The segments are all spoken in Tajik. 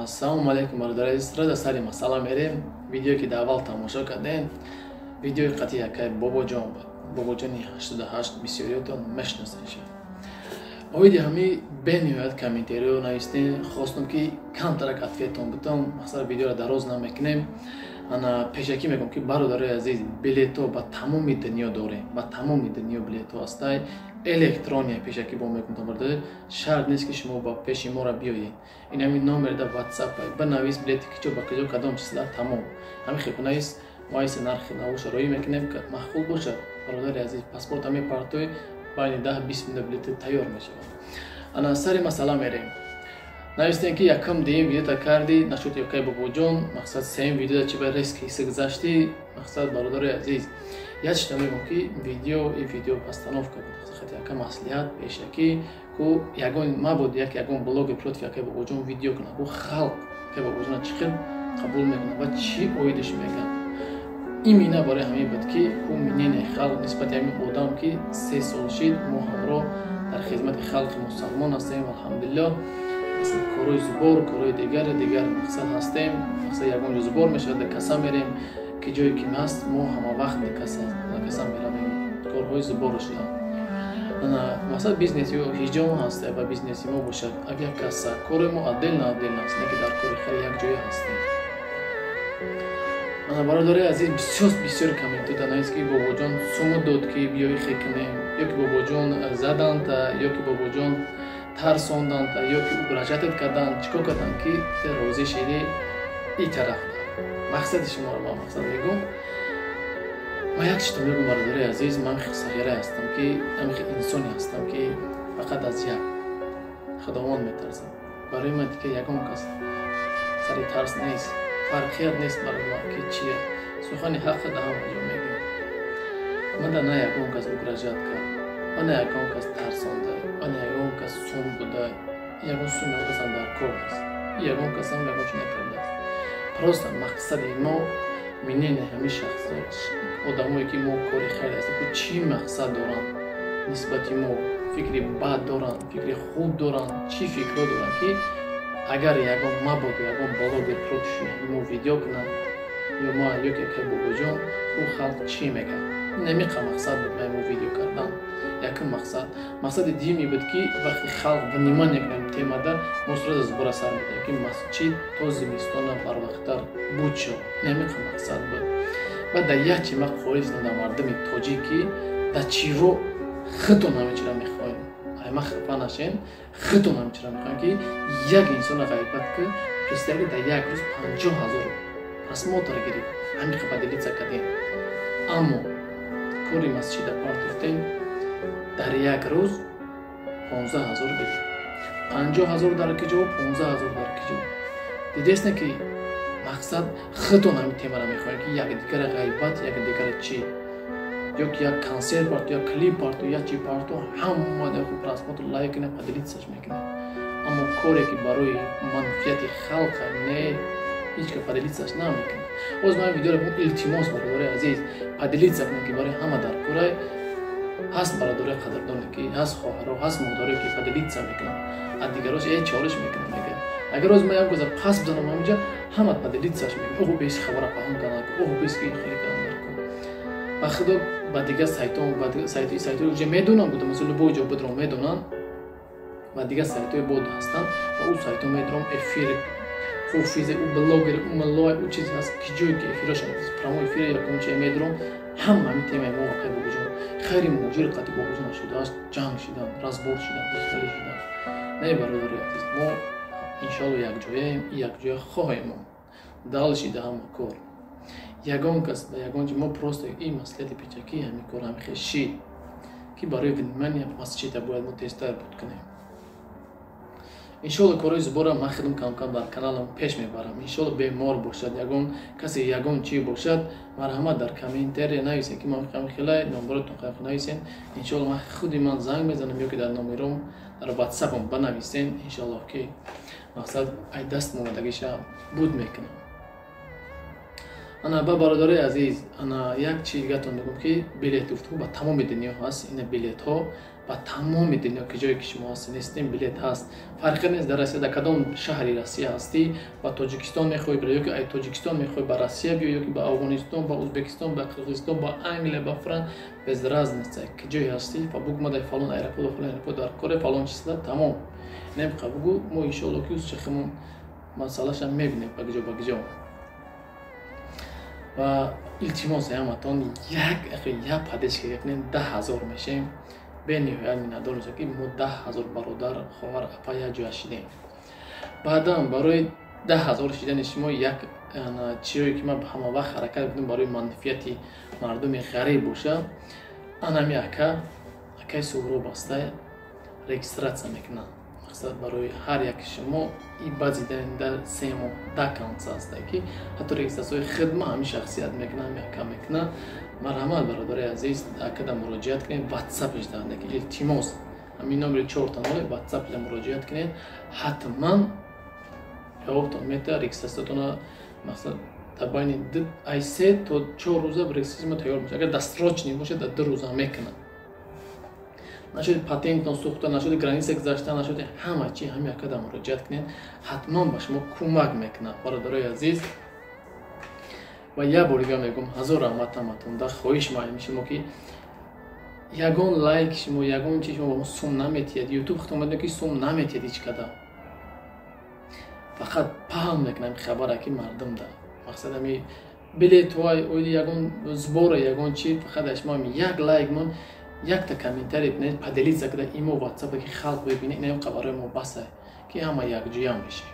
Ассалому алейкум бародари азиз, да сари масъала мерем. Видео ки да аввал тамошо кардем, видеои қати якай бобоҷон буд. Бобоҷони 88 бисёриётон мешиносед. Овиди ҳами бениҳоят комментариҳо навистем, хостум ки камтарак ответон бутам, мақсад видеоро дароз намекунем. Ана пешакӣ мегӯям ки бародари азиз, билетҳо ба тамоми дунё дорем, ба тамоми дунё билетҳо ҳастай. Электрония пешакӣ бо мекунам бародари, шарт нест ки шумо ба пеши мора биёед. Ин ҳамин номерда WhatsApp бинавис билети киҷо ба киҷо кадом чизда тамом. Ҳамин хипнавис моиси нархи навоша роӣ мекунем ки маъқул бошад. Бародари азиз, паспорта мепартои байни 10-20 минут билети тайёр мешавад. Ана сари масъала мерем. Навистем ки якам дем видеота карди, нашуд якай бобоҷон, мақсад сеюм видеода чи ба риски ҳисса гузашти, мақсад бародари азиз. Яшта мегӯям ки видео постановка буд. Хати яка маслиҳат пешакӣ ку ягон мабуд ягон блоги против якай бобоҷон видео кунад. Ку халқ якай бобоҷона чӣ хел қабул мекунад ва чӣ оидаш мегӯяд. Ин мина барои ҳамин буд ки ку минини халқ нисбати ҳамин одам ки 3 сол шид мо ҳамроҳ дар хизмати халқи мусалмон ҳастем. Алҳамдулиллоҳ. Корои зубор, корои дигар мақсад ҳастем. Мақсад ягон ҷо зубор мешавад, да каса мерем, ки ҷое ки ҳаст, мо ҳама вақт да каса меравем. Корҳои зубор шуда. Мақсад бизнеси ҳиҷон ҳаст, ва бизнеси мо бошад. Агар каса кори мо адил аст, не ки дар кори хеле якҷоя ҳастем. Бародари азиз, бисёр комментҳо данаст ки бобоҷон сумо дод ки биёи хел кунем, ё ки бобоҷон заданта, ё ки бобоҷон тарсонданд, ё ки угражатат карданд, чикор карданд ки те розӣ шиди и тараф. Мақсади шуморо ман мақсад мегӯям. Ва як чиз мегӯям бародари азиз, ман сағира ҳастам ки инсоне ҳастам ки фақат аз як Худованд метарсам. Барои ман дигар ягон кас сари тарс нест. Фарқият нест барои ман ки чия. Сухани ҳаққа да ҳама ҷо мегӯям. Ман на ягон кас угражат кард, ва на ягон кас тарсонда, ва на ягон кас сум буда, ягон сум касам дар кор нест. Ягон касам ягон чӣ накардааст. Просто мақсади мо минини ҳамин шахсҳо, одамое ки мо кори хайр ҳастем, ки чӣ мақсад доранд нисбати мо, фикри бад доранд, фикри хуб доранд, чӣ фикрҳо доранд ки агар ягон мабуд ягон блогер против мо видео кунад, ё мо ё ки якай бобоҷон, ӯ халқ чӣ мегӯяд. Намиқа мақсад буд мо видео кардан. Якум мақсади дими буд ки вақти халқ внимание кунем темада, мо сразу збора сар медиҳем ки масҷид то зимистона барвақттар буд шуд. Намиқа мақсад буд. Баъд да як чима хориҷ да мардуми тоҷик ки да чиро хитон ҳамичира мехоҳем. Ҳама хифа нашен, хитон ҳамичира мехоҳем ки як инсона ғайбат ки пристаги да як рӯз 50,000 просмотр гирифт. Ҳамиқа поделиться кардем. Аммо кори масҷида партофтем дар як рӯз 15,000 гирифт. 50,000 дар киҷо, 15,000 дар киҷо. Дидестне ки мақсад хитон ҳамин темаро мехоҳем ки якдигара ғайбат, якдигара чӣ, ё ки як консерт парту, як клип парту, як чӣ парту, ҳама дар просмотр лайк кунем, поделитсаш мекунем. Аммо коре ки барои манфиати халқа не ҳеҷ ки поделитсаш намекунем. Боз ман видеоро бо илтимос бародари азиз поделитса кунем ки барои ҳама дар корай ҳаст бародари қадрдоне ки ҳаст хоҳаро, ҳаст модаро ки поделитса мекунам. А дигарош чориш мекунам мегӯям. Агар роз ман як гӯза пас бизанам ҳаминҷа ҳама поделитсаш мекунам. Оҳо бес хабара паҳн канад, оҳо бес ки хеле канад. Ба худо ба дигар сайтҳои уҷа медонам буда, мисол любой ҷо будро медонанд. Ва дигар сайтҳои бод ҳастанд ва ӯ сайтҳо медонам эфири хофизе, ӯ блогер, ӯ малой, ӯ чизе ҳаст ки ҷое ки эфирош прамо эфири якум чӣ медонам. Ҳама ҳамин темаи мо вақаи бобоҷон. Хайри муҷир қати бобоҷон шудааст, ҷанг шуданд, разбор шуданд, духтали шуданд. Не бародари азиз, мо иншоалло якҷояем, якҷоя хоҳем монд. Дал шида ҳама кор. Ягон кас ба ягон ҷо мо просто ин маслиҳати печакӣ ҳамин кор ҳамин хел шид ки барои внимания масҷида бояд мо тезтар буд кунем. Иншоалло корои зубора ман хеле кам дар каналам пеш мебарам. Иншоалло бемор бошад, ягон касе ягон чӣ бошад, марҳамат дар комментария нависед ки ман хеле номеротон қайқ нависен. Иншоалло ман худи ман занг мезанам ё ки дар номером дар WhatsApp-ам банависен. Иншоалло ки мақсад ай даст момадагиша буд мекунам. ана ба бародари азиз, ана як чиз гатон мегум ки билет гуфту ба тамоми дунё ҳаст. Ина билетҳо ба тамоми дунё ки ҷое ки шумо ҳастин билет ҳаст. Фарқе нест дар Россия дар кадом шаҳри Россия ҳастӣ, ба Тоҷикистон мехоҳӣ бироӣ ёки ай Тоҷикистон мехоҳӣ ба Россия биё ёки ба Афғонистон, ба Ӯзбекистон, ба Қирғизистон, ба Англия, ба Франс без разница ки ҷое ҳастӣ. Фа бугу ма дар фалон аэропорт фалон аэропорт дар кори фалон числа тамом. Небиқа бугу мо иншоалло ки чехмон масъалаша мебинем ба гиҷо. Ва илтимос ҳаматон як падешка гапнем 10,000 мешем. бениҳоят миннатдор мешавам ки мо 10,000 бародар хоҳар апа як ҷоя шидем. баъдам барои 10,000 шидани шумо як чиёе ки ман ҳама вақт ҳаракат мекунам барои манфиати мардуми ғариб боша. анами акаи суҳроб аста регистратсия мекунам. мақсад барои ҳар яки шумо и баъзи дар 3 моҳ даканса аста ки ҳатто регистратсияи хидма ҳами шахсият мекунам яка мекунам. марҳамат бародари азиз, акада муроҷиат кунед, ватсап ишданда ки илтимос ҳамин номери 4 ватсап ила муроҷиат кунед. ҳатман ҷавобтон мета регистратсиятона мақсад дар байни 3 то 4 рӯза регистратсия тайёр мешавад. агар дастрочни бошад дар 2 рӯза мекунам. нашуди патентон сӯхта, нашуди граница гузашта, нашуди ҳама чи ҳами акада муроҷиат кунед. ҳатман ба шумо кӯмак мекунад бародари азиз. ва як бор дига мегӯм ҳазор раҳмат ҳаматон. дар хоҳиш маъюм шумо ки ягон лайк шумо ягон чи шумо ба мо сум наметиҳад. ютуб хитон медонед ки сум наметиҳад ҳеҷ када. фақат паҳн мекунам хабара ки мардум да. мақсад ҳами билетҳои оиди ягон збора ягон чи фақат шумо як лайк мон якта комментарий бинед поделиться када имо ватсапа ки халқ бибинед. ина хабарои мо баса ки ҳама якҷоя мешем.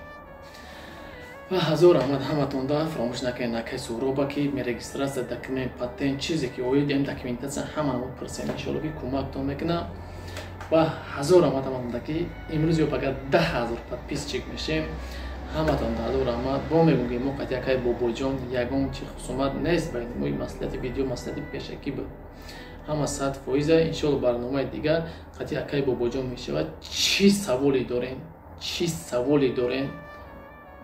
ва ҳазор раҳмат ҳаматон да фаромӯш накунед накай суҳроба ки регистратсия документ патент чизе ки оиди документатсия ҳамаро пурсем иншоалло ки кӯмактон мекунам. ва ҳазор раҳмат ҳаматон да ки имрӯз ё фақат 10,000 подписчик мешем. ҳаматон да ҳазор раҳмат. бо мегӯм ки мо қати акай бобоҷон ягон чи хусумат нест байни мо маслиҳати видео маслиҳати пешакӣ буд. ҳама 100% иншоалло барномаи дигар қати акай бобоҷон мешавад. чӣ саволе дорем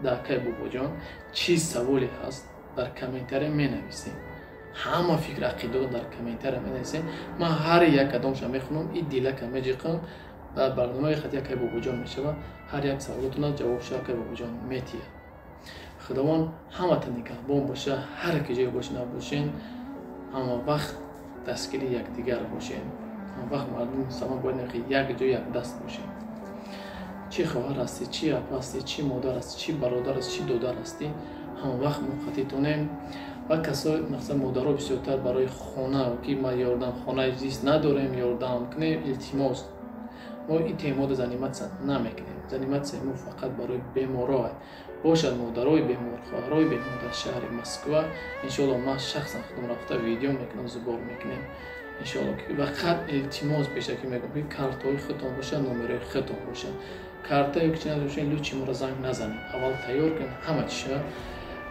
дар акай бобоҷон, чӣ саволе ҳаст дар комментария менависем. ҳама фикр ақидот дар комментария менависем. ман ҳар як кадомша мехунам и дилака меҷиқам. дар барномаи қати акай бобоҷон мешавад. ҳар як саволотона ҷавобша акай бобоҷон метиҳад. худованд ҳамата нигаҳбон боша. ҳар ки ҷоя бошин набошен ҳама вақт дастгири якдигар бошем. ҳама вақт мардуми мусалмон бояд як ҷо як даст бошем. чӣ хоҳар ҳастӣ, чӣ апа ҳастӣ, чӣ модар ҳастӣ, чӣ бародар ҳастӣ, чӣ додар ҳастӣ, ҳама вақт муқатитонем. ва касои мақсад модаро бисёртар барои хона ки ма ёрдам хонаи зист надорем ёрдам кунем илтимос. мо ин теъмода заниматсия намекунем. заниматсия мо фақат барои беморо бошад модарои бемор, хоҳарои бемор дар шаҳри Москва. иншоалло ман шахсан худам рафта видео мекунам, зубор мекунем. иншоалло фақат илтимос пешакӣ мегӯям ки картҳои худтон боша, номерои худтон боша. карта ё кичи надошен лучи моро занг назанед. аввал тайёр кунед ҳама чиша.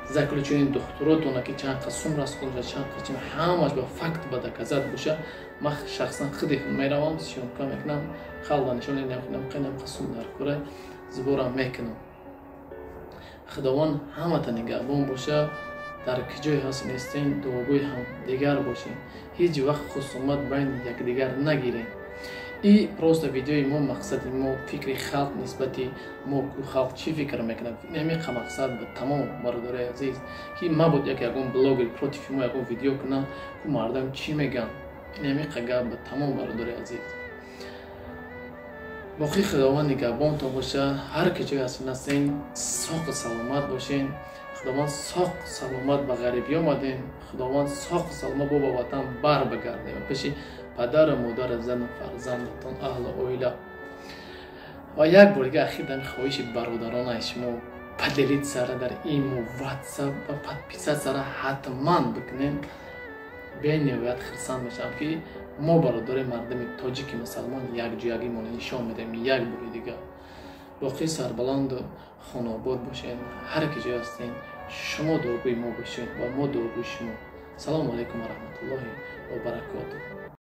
заключени духтуротона ки чанд қад сум расхонда, чанд қад чи ҳамаш ба факт ба доказат боша. ман шахсан худи меравам, сиёмка мекунам, халда нишон намекунам, қайнам қасум дар кора зборам мекунам. худованд ҳамата нигаҳбон боша. дар ки ҷой ҳаст нестен дуогӯи ҳамдигар бошем. ҳеҷ вақт хусумат байни якдигар нагирем. и просто видеои мо мақсади мо фикри халқ нисбати мо халқ чӣ фикр мекунад. намеқа мақсад ба тамом бародари азиз ки мабуд ягон блогер против мо ягон видео кунам ку мардам чӣ меган. намеқа гап ба тамом бародари азиз. боқӣ худованд нигаҳбонтон боша. ҳар ки ҷой ҳастин ҳастен соғ саломат бошен. худованд соғ саломат ба ғарибӣ омадем. худованд соғ саломат бо ба ватан бар бигардем. пеши падару модар зану фарзандатон аҳлу оила. ва як бор дига ахир дами хоҳиши бародаронаи шумо поделитсара дар имо ватсап ва подписатсара ҳатман бикунем. бениҳоят хирсанд мешавам ки мо бародари мардуми тоҷики мусалмон якҷоягимон нишон медем. як бори дига боқӣ сарбаланду хонобод бошед. ҳар ки ҷой ҳастен шумо дуогӯи мо бошед ва мо дуогӯи шумо. салому алайкум ва раҳматуллоҳи ва баракотуҳ.